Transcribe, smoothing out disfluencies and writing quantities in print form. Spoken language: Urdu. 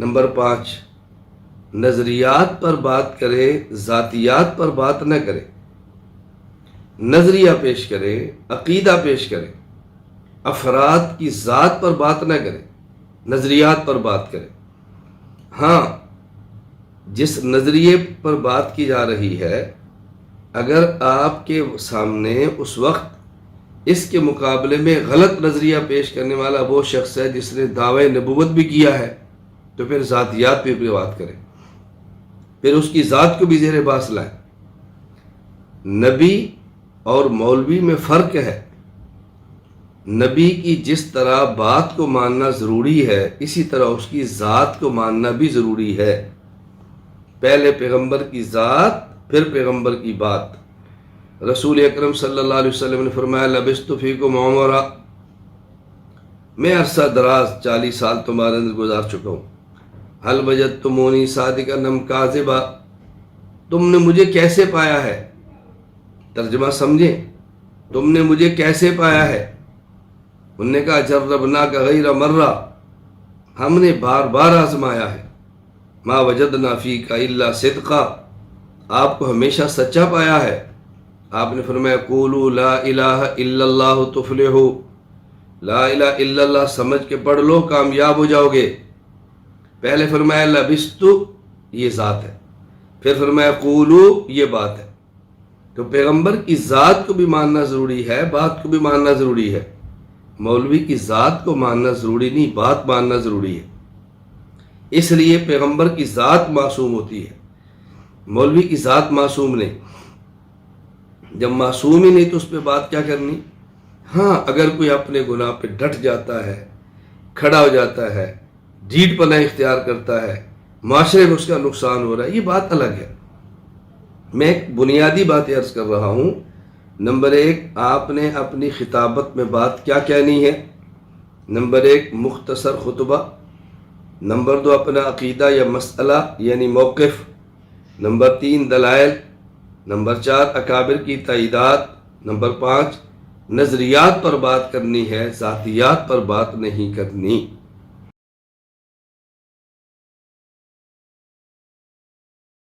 نمبر 5، نظریات پر بات کرے، ذاتیات پر بات نہ کرے، نظریہ پیش کرے، عقیدہ پیش کرے، افراد کی ذات پر بات نہ کرے، نظریات پر بات کرے۔ ہاں، جس نظریے پر بات کی جا رہی ہے، اگر آپ کے سامنے اس وقت اس کے مقابلے میں غلط نظریہ پیش کرنے والا وہ شخص ہے جس نے دعوی نبوت بھی کیا ہے، تو پھر ذاتیات پہ بھی بات کریں، پھر اس کی ذات کو بھی زیر بحث لائیں۔ نبی اور مولوی میں فرق ہے۔ نبی کی جس طرح بات کو ماننا ضروری ہے، اسی طرح اس کی ذات کو ماننا بھی ضروری ہے۔ پہلے پیغمبر کی ذات، پھر پیغمبر کی بات۔ رسول اکرم صلی اللہ علیہ وسلم نے فرمایا لبثت فیکم عمرا، میں عرصہ دراز 40 سال تمہارے اندر گزار چکا ہوں۔ حل وجدتمونی صادقا ام کاذبا، تم نے مجھے کیسے پایا ہے؟ ترجمہ سمجھیں، تم نے مجھے کیسے پایا ہے؟ انہوں نے کہا جربناک غیر مرہ، ہم نے بار بار آزمایا ہے۔ ما وجدنا فیک الا صدقا، آپ کو ہمیشہ سچا پایا ہے۔ آپ نے فرمایا قولوا لا الہ الا اللہ تفلحوا، لا الہ الا اللہ سمجھ کے پڑھ لو، کامیاب ہو جاؤ گے۔ پہلے فرمایا لبثت، یہ ذات ہے، پھر فرمایا قولوا، یہ بات ہے۔ تو پیغمبر کی ذات کو بھی ماننا ضروری ہے، بات کو بھی ماننا ضروری ہے۔ مولوی کی ذات کو ماننا ضروری نہیں، بات ماننا ضروری ہے۔ اس لیے پیغمبر کی ذات معصوم ہوتی ہے، مولوی کی ذات معصوم نہیں۔ جب معصوم ہی نہیں تو اس پہ بات کیا کرنی؟ ہاں، اگر کوئی اپنے گناہ پہ ڈٹ جاتا ہے، کھڑا ہو جاتا ہے، ڈھیٹ پناہ اختیار کرتا ہے، معاشرے میں اس کا نقصان ہو رہا ہے، یہ بات الگ ہے۔ میں ایک بنیادی بات عرض کر رہا ہوں۔ نمبر 1، آپ نے اپنی خطابت میں بات کیا کہنی ہے؟ نمبر 1، مختصر خطبہ۔ نمبر 2، اپنا عقیدہ یا مسئلہ یعنی موقف۔ نمبر 3، دلائل۔ نمبر 4، اکابر کی تائیدات۔ نمبر 5، نظریات پر بات کرنی ہے، ذاتیات پر بات نہیں کرنی۔